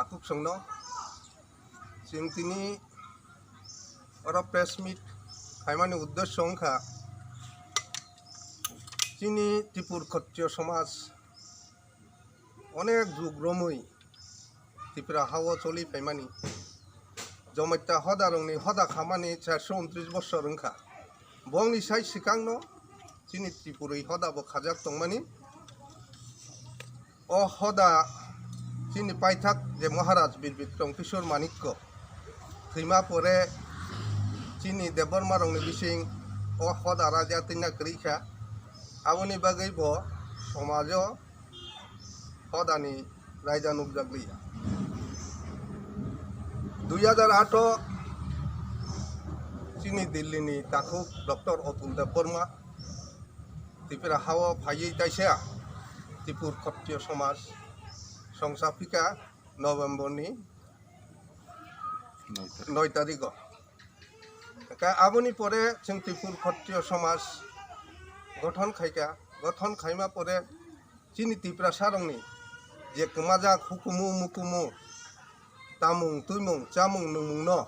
takuk songno sing tini ora press meet khaimani uddesho ongkha chini Tripur Khatriya Samaj onek jugromui Tripura hawo choli faimani jomaita hodarongni hoda khamani 429 bossor ongkha bongni sai sikangno chini Tripuroi hoda bo khajak tongmani o hoda chini paithak je Maharaj Bir Bikram Kishore Manikko thima pore chini Deborma rongni bising o hoda raja tinna Khwlaikha aboni bagai bo somajo hodani raja nukjaglia 2008 chini Delhi ni takuk Dr. Atul Deborma Tripura hawo phaiye taisa Tripur Khatriya Samaj Songsapika November ni 9 tarikh ka aboni pore जों Tripur Khatriya Samaj গঠন Khaimah পরে চিনি Tripura sarongni je kemajak hukumu mukumu tamung tuimung chamung nungmung no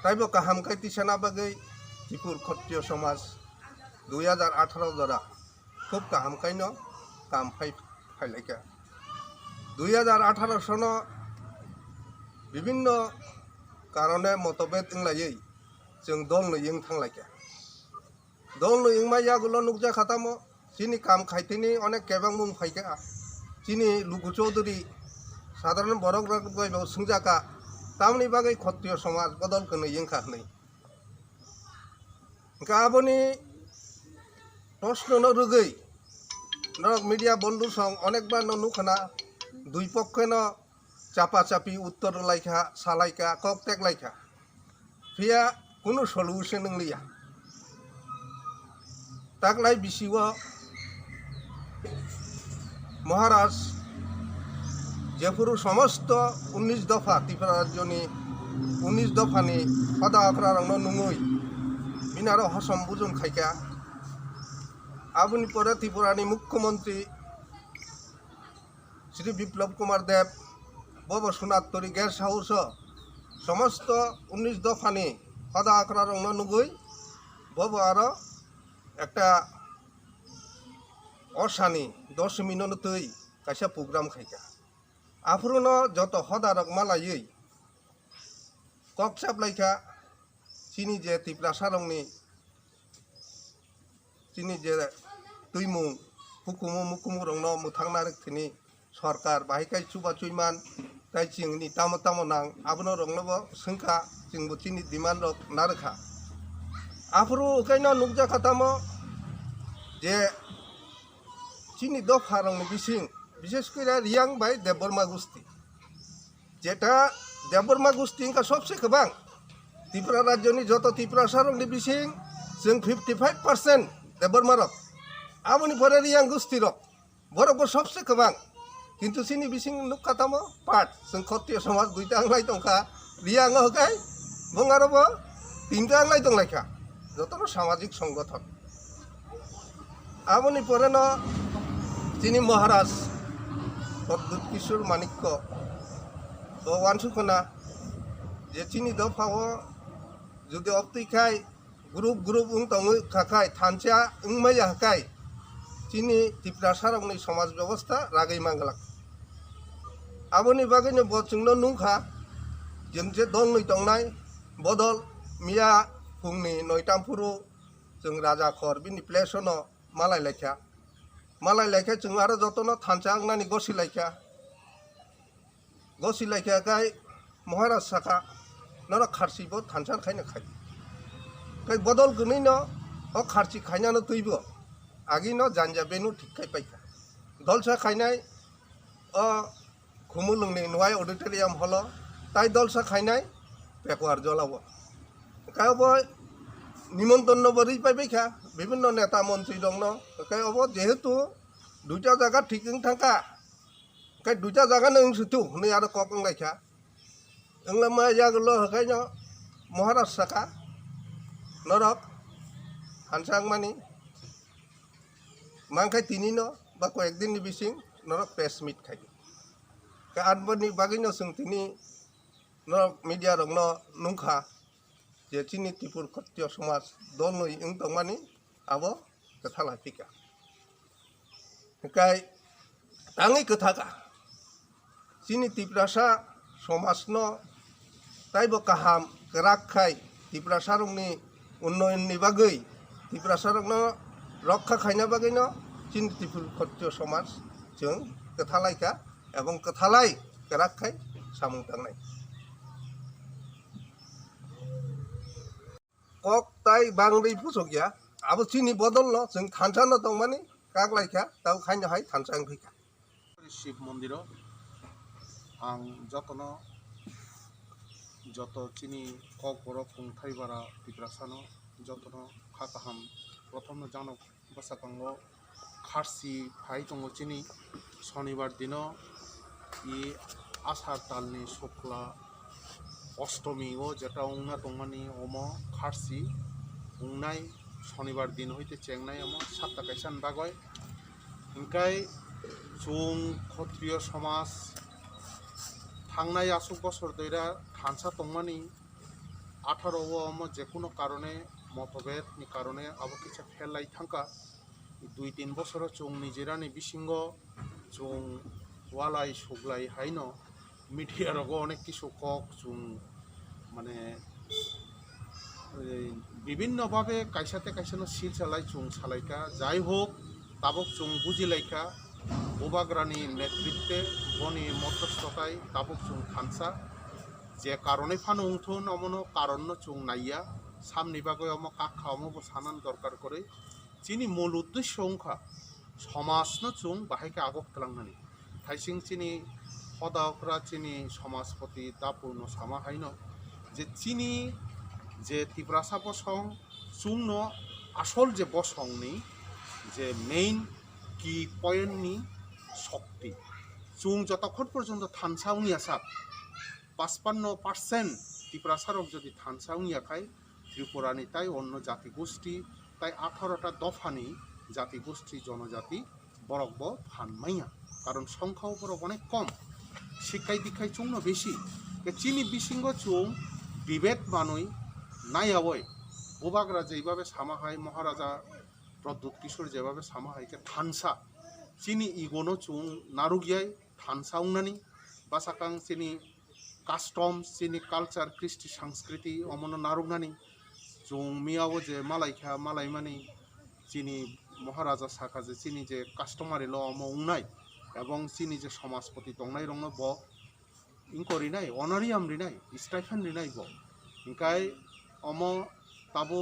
taibo kaham kai tisana bagai Tripur Khatriya Samaj 2018 jora খুব kaham kai no kam Khwlaikha 2018 সনো বিভিন্ন কারণে মতভেদ Wnglai जों dol no yung Khwlaikha dol no yung mayagulo nukja khatamo chini kam khaitini onek kebangmung phaika chini Lugu Chaudhuri সাধারণ বরক রাখবাইব সুংজাকা তামনি বাগৈ Khatriya Samaj Bodol kono yung khahnai গাবনি প্রশ্ন ন রুগৈ নরক media বন্ধু সং অনেকবার নুখানা দুই পক্ষে ন চাপাচাপি উত্তর লাইখা সালাইকা ককটেক লাইখা ফিয়া কোনো সলিউশন নংলিয়া তাকলাই বিসিও মহারাজ যেপুরু সমস্ত 19 দফা Tripura রাজ্যনি 19 দফানি হদা আখরা রংনো নুঙই মিনারো হসম বুজন খাইকা আবুনি পরে Tripurani মুখ্যমন্ত্রী Shri Biplab Kumar Deb Bob সোনাত্তরি guest house সমস্ত 19 দফানি হদা আখরা রংনো নুঙই বব আরো একটা অশানি 10 মিনিটই কাইসা প্রোগ্রাম খাইকা আফরুনো যত হদারক মালাयै ককসাপ লাইখা চিনি যে Tripura sarongni চিনি যে তুইমুং হুকুমু মুকুমু রংনো মুথাংনারক থিনি সরকার বাহিকাই চুবা চুইমান তাই চিংনি তামো তামো নাং আবনো রংনোবো সংখা চিংবো চিনি ডিমান্ড রক নারখা আফরু ওকাইনো নুকজা খাতামো যে চিনি দফা রংনি বিসিং বিশেষ করে রিয়াং বাই দেববর্মা গোষ্ঠী যেটা দেববর্মা গোষ্ঠী ইনকা সবচেয়ে গোबां Tripura রাজ্যনি যত Tripura sarongni bising जों 55% দেববর্মা রক আবনি পরে রিয়াং গোষ্ঠী রক বরকবো সবচেয়ে গোबां কিন্তু চিনি বিসিং নুক খাতামো পাট जों Khatriya Samaj দুইটা Wnglai দংখা রিয়াং হকাই বঙ্গারবো তিনটা Wnglai দংলাইখা যতনো সামাজিক সংগঠন আবনি পরে ন চিনি মহারাজ Kishore Manikko o wansukona je chini dofao যদি অপটিকাই group তঙ্গৈ খাখাই Thansa ungmaya hakai chini Tripura sarongni সমাজ ব্যবস্থা রাগৈ মাঙ্গলাক aboni bagaiनो botjungno nungkha जों जे dongni tongnai Bodol miya fungni 9 tampuru जों raja khor bini plesono malai laikha जों आरो जतनो Thansa अंगनानि गसि लाइखा गाय महाराज साखा नर Kharchi bo Thansa खाइनो खाइ गाय Bodol गनैनो ओ Kharchi खाइनानो तुइबो आगिनो जानजा बेनु ठिकखाइ पाइखा दलसा खाइनाय ओ खुमुलुंनि नवाय ऑडिटोरियम हलो ताइ दलसा खाइनाय पेकवार जलाबो गायबो निमंत्रण बरि पाइबायखा বিভিন্ন नेता मन्त्री दंनो गायबो जेहेतु दुइटा जागा ठिकजों थांखा गाय दुइटा जागा नों सुतु नै आरो कक Wnglaiखा Wnglai जागलो हकाइनो महाराज साखा नरक Thansa मानि मांखाय तिनिनो बा कयेकदिननि बिसिं नरक प्रेस मिट खाइ Keadbani bagino sung tini no media rong no nungkha je chini Tripur Khatriya Samaj donoi ing tongmani abo kethala pika. Kai tangi kethaka chini Tiprasa Samaj no taibo kaham kerak khai Tiprasa rong ni unnoyon ni bagoi Tiprasa rong no rokha khaina bagoi no chini Tripur Khatriya Samaj jeng Khwlaikha এবং kethalai kerak khai samung tangnai. Kokthum bangri pusok ya abo chini Bodol no jeng Thansa no tongmani Khwlaikha tau khaina hai Thansa ang phika. Shiva মন্দির আং যত চিনি cock বড় কুংথাই বারা তিপ্রাসানো যতন খাকাহাম প্রথম জানো বাসাকাঙ্গ খারসি ফাই দङ চিনি শনিবার দিন ই আষাঢ় তালনি শুক্লা অষ্টমী ও যেটা উংনা দংমানি অম খারসি উংনাই শনিবার দিন হইতে চেংনাই অম সাতটা কাইসান বাগয় ইনকাই जों क्षत्रिय समाज थांनाय आसुक बছর दैरा थानसा तंमानि 18 जेकुनो कारणे मतभेदनि कारणे आबो किछा फेलाई थांका 2-3 बছर जों निजेरानि बिसिंग जों वालाई सुग्लाई हाइनो मिडिया रगो अनेक किछु कक जों माने विभिन्न भावे कायसाते कायसानो सिल चालाय जों सालायका जाय होक ताबक जों बुजिलायका बोबाग्रानी नेतृत्वे बनी मध्यस्थताय ताबक जों थानसा जे कारणे फानो उंथुन अमनो कारण जों नाइया सामनि बागै अम काखा अमबो सानान दरकार करे चिनि मूल उद्देश्य अंखा समाजनो जों बाहायके आगक तलांनानि थाइसिं चिनि हदावफ्रा चिनि समाजपति दापुनो सामा हाइनो जे चिनि जे तिब्रासा बसं जोंनो आसल जे बसंनि जे मेइन की पॉइंटनी शक्ति जों जतक्षण पर्यन्त थानसा उनियासा 55% तिप्रासारक जदि थानसा उनियाखाय त्रिपुरानि ताई अन्य जाति गोष्ठी ताई 18टा दफानि जाति गोष्ठी जनजाति बरकबो फानमाइया कारण संख्याও বড় অনেক কম শিক্ষাই দীক্ষাই চুংনো বেশি চিনি বিসিঙ্গ চুং বিভেদ মানুই নাইয়াবই বোবাগ্রা যেইভাবে সামাহাই মহারাজা प्रद्युत किशोर जेबाबे सामाहायके थानसा चिनी इगोनो चुं नारुगियाय थानसा उंनानि बासाकां चिनी कास्टम चिनी कालचार कृष्टि संस्कृति अमनो नारुगनानि जों मियावो जे मालायखा मालायमानि चिनी महाराजा साखा जे चिनी जे कास्टमारि ल अम उंनाय एवं चिनी जे समाजपति दंनाय रंग ब इंकरिनाय अनारियाम रिनाय स्टाइफेन रिनाय ब इंकाय अम ताबो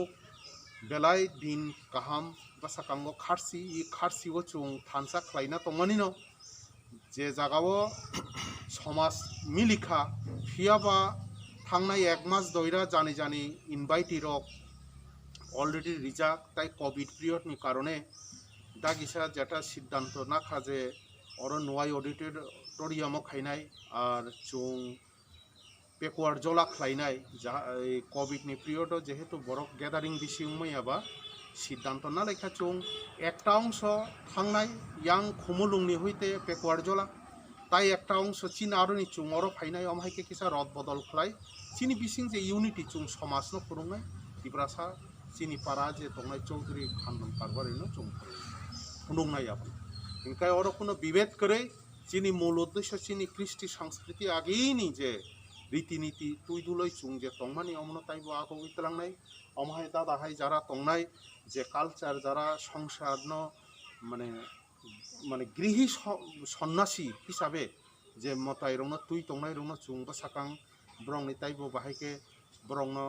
बेलाय दिन गाहाम बासाकांगो खारसि इ खारसिबो जों थानसा ख्लायना तंमानिनो जे जागावो समाज मिलिखा फियाबा थांनाय 1 मास दइरा जानि जानि इनभाइटि रक अलरेडी रिजार्व ताई कोविड पिरियड नि कारणे दागिसा जेटा सिद्धांत नाखा जे अर नय ऑडिटोरियम खायनाय आर जों पेकवार्ड जला ख्लायनाय कोविड नि पिरियड जेहेतु बरफ गैदारिंग बिसि उमैयाबा सिद्धांत ना लेखा चों एकटा अंश थांनाय यां खुमुलुंनि हইতে पेकवार्ड जला ताई एकटा अंश चीन आरोनि चुं अर फायनाय अमहायके किसा रद बदल ख्लाय चिनि बिसिं जे यूनिटी चुं समाजनो फुरुंनाय तिब्रासा चिनि पारा जे दंनाय चौधरी खानम कारबारिनो चुं फुरुंनाय आबो इनकाय अर कोनो विभेद करे चिनि मूल उद्देश्य चिनि कृष्टि संस्कृति आगेनि जे रीतिनीति तुई दुलई चुं जे तंमानि अमनो ताइबो आगो इतलांनाय अमहाय दादाहाय जारा तंनाय जे कालचार जारा संसारनो माने माने गृही सन्यासी हिसाबे जे मताय रंनो तुई तंनाय रंनो चुं बासाकां ब्रंनि ताइबो बाहायके ब्रंनो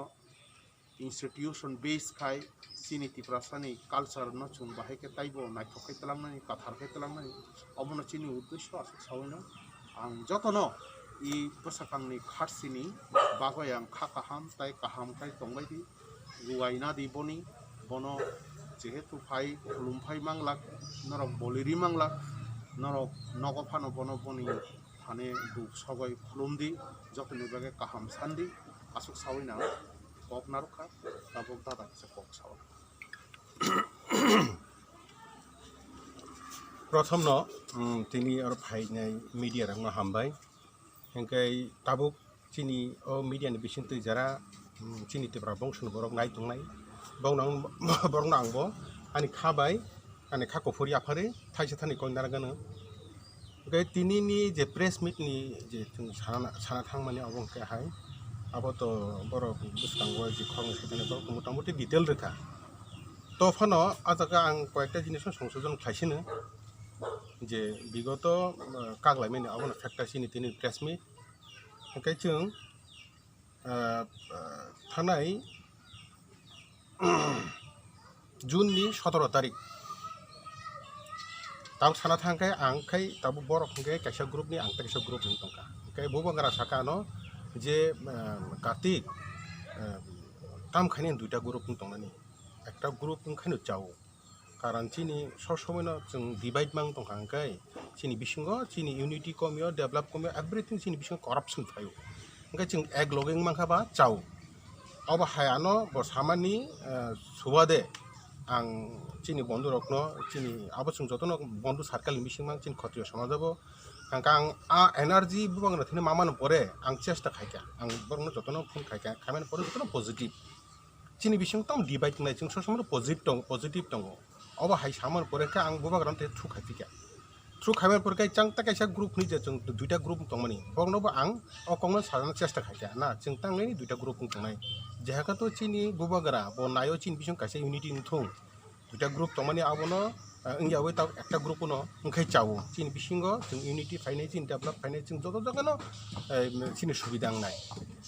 इंस्टीट्यूशन बेस खाय चिनि तिप्रासानि कालचार न चुं बाहायके ताइबो नायथखाय तलांनाय काथारखाय तलांनाय अमनो चिनि उद्देश्य आसो सावैनो आं जतनो इ बासाकांनि खारसिनि बागय आं खाकाहाम ताई काहामखाय तंबायदि गुवायना दिबनि बनो जेहेतु फाई खुलुमफाई मांगलाक नरक बलिरि मांगलाक नरक नगफानो बनो बनि थाने दुख सगय खुलुमदि जतनि बागे काहाम सान्दि आसुक सावैना कक नारुखा ताबक दादा से कक साव प्रथम न तिनी और फाइनाय मीडिया रंग हामबाय hengkai tabuk chini o media ni bisin tui jara chini tebra bongsun borok nai tungnai bongnang bornang bo ani khabai ani khako phuri afare thaisa thani koindar gano hengkai tini ni je press meet ni je sana thangmani obong ke hai abo to borok buskango je khong sedane borok motamuti detail rekha to phano ajaga ang koyekta jinis সংশোধন খাইছিনো যে বিগত কাগলাইমানি আবনো factor চিনি তিনি press meet ओंखाय जों थानाय जुननि 17 तारिख ताव साना थांखाय आंखाय ताबो बरक हंखाय कायसा ग्रुपनि आं कायसा ग्रुपनि दंखा ओंखाय बबंगारा साखानो जे कार्तिक तामखायनि दुइटा ग्रुपनि दंनानि একটা গ্রুপ ओंखायनो जाव कारण चिनी सब समयनो जों डिवाइड मां दंखा ओंखाय चिनी बिसिंगो चिनी यूनिटी कमियो डेभलप कमियो एभ्रिथिं चिनी बिसिंग करप्शन थायो ओंखाय जों एक लगिं मांखाबा जाव अब हायानो बसामानि सुबादे आं चिनी बंधु रखनो चिनी आबो जों जतनो बंधु सार्केल बिसिंग मां चिनी खत्रिय समाजाबो आं एनार्जी बुबांनो थिने मामानो परे आं चेष्टा खायका आं बरनो जतनो फुन खायका खामानि परे जतनो पजिटिव चिनी बिसिंग तम डिवाइड नाय जों सब समय पजिटिव दङ अब हाय सामान परेखा आं बुबाग्रान ते थ्रु खायफिका थ्रु खायमान परेखा चांता कायसा ग्रुप नि जे जों दुइटा ग्रुप दंमानि बगनोबो आं अकंनो साजानो चेष्टा खायका ना जों तांनि दुइटा ग्रुप दंनाय जेहाका तो चिनी बुबाग्रा ब नायो चिन बिसिं कायसा यूनिटी नथुं दुइटा ग्रुप दंमानि आबनो इंयाबो ता एकटा ग्रुप नो ओंखाय चावो चिन बिसिंगो जों यूनिटी फायनाय चिन डेभलप फायनाय जों जत जगनो चिनि सुबिदा नाय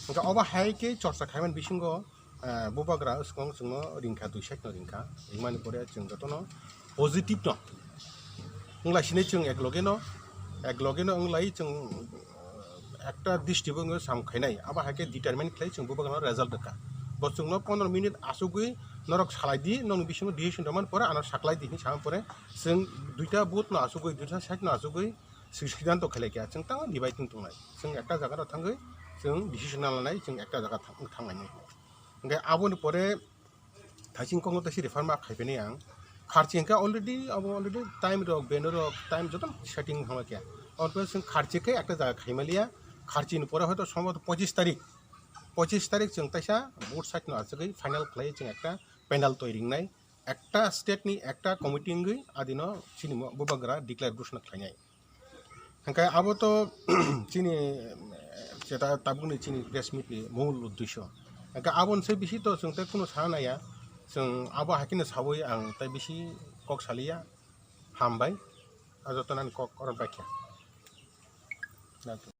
ओंखा अब हायके चर्चा खायमान बिसिंगो बुबाग्रा उसकं जोङो रिंखा दुइ साइड रिंखा इमानि परे जों जतनो पजिटिभ न उँलासिनै जों एकलगेनो उँलाय जों একটা दृष्टिबो सामखायनाय आबा हाके डिटारमाइन खाय जों बुबाग्रा रिजाल्ट दका बस जोंनो 15 मिनिट आसुगै नरक सालायदि नों बिसिनो डिसिसन दमान परे आना साख्लाय दिनि साम परे जों दुइटा बुथ न आसुगै दुइटा साइड न आसुगै सिदान्त खालायका जों ता डिवाइडिं दंनाय जों एकटा जायगा थांगै जों डिसिसन लानाय जों एकटा जायगा थांनाय ओंखाय आबोनि परे थाइसिं कंगो तसि रिफार्मा खायफेने आं खारचिंका अलरेडी टाइम रक बेनर रक टाइम जतन सेटिं हमा क्या और जों खारचिके एकटा जायगा खायमालिया खारचिनि परे हयतो सम्भवत 25 तारिख जों ताइसा बोर्ड साइड न आजगै फाइनल खालाय जों एकटा पेनाल तयरिंनाय एकटा स्टेटनि एकटा कमिटिंगै आदिनो चिनि बुबाग्रा डिक्लेयार घोषणा खालायनाय ओंखाय आबो तो चिनि जेता ताबुनि चिनि प्रेस मिटनि मूल उद्देश्य ओंखाय आबोनसै बिसि तो जों ता कुनु सानाया जों आबो हाकिनो सावै आं ता बिसि कक सालिया हामबाय आजतनान कक अरन बायख्या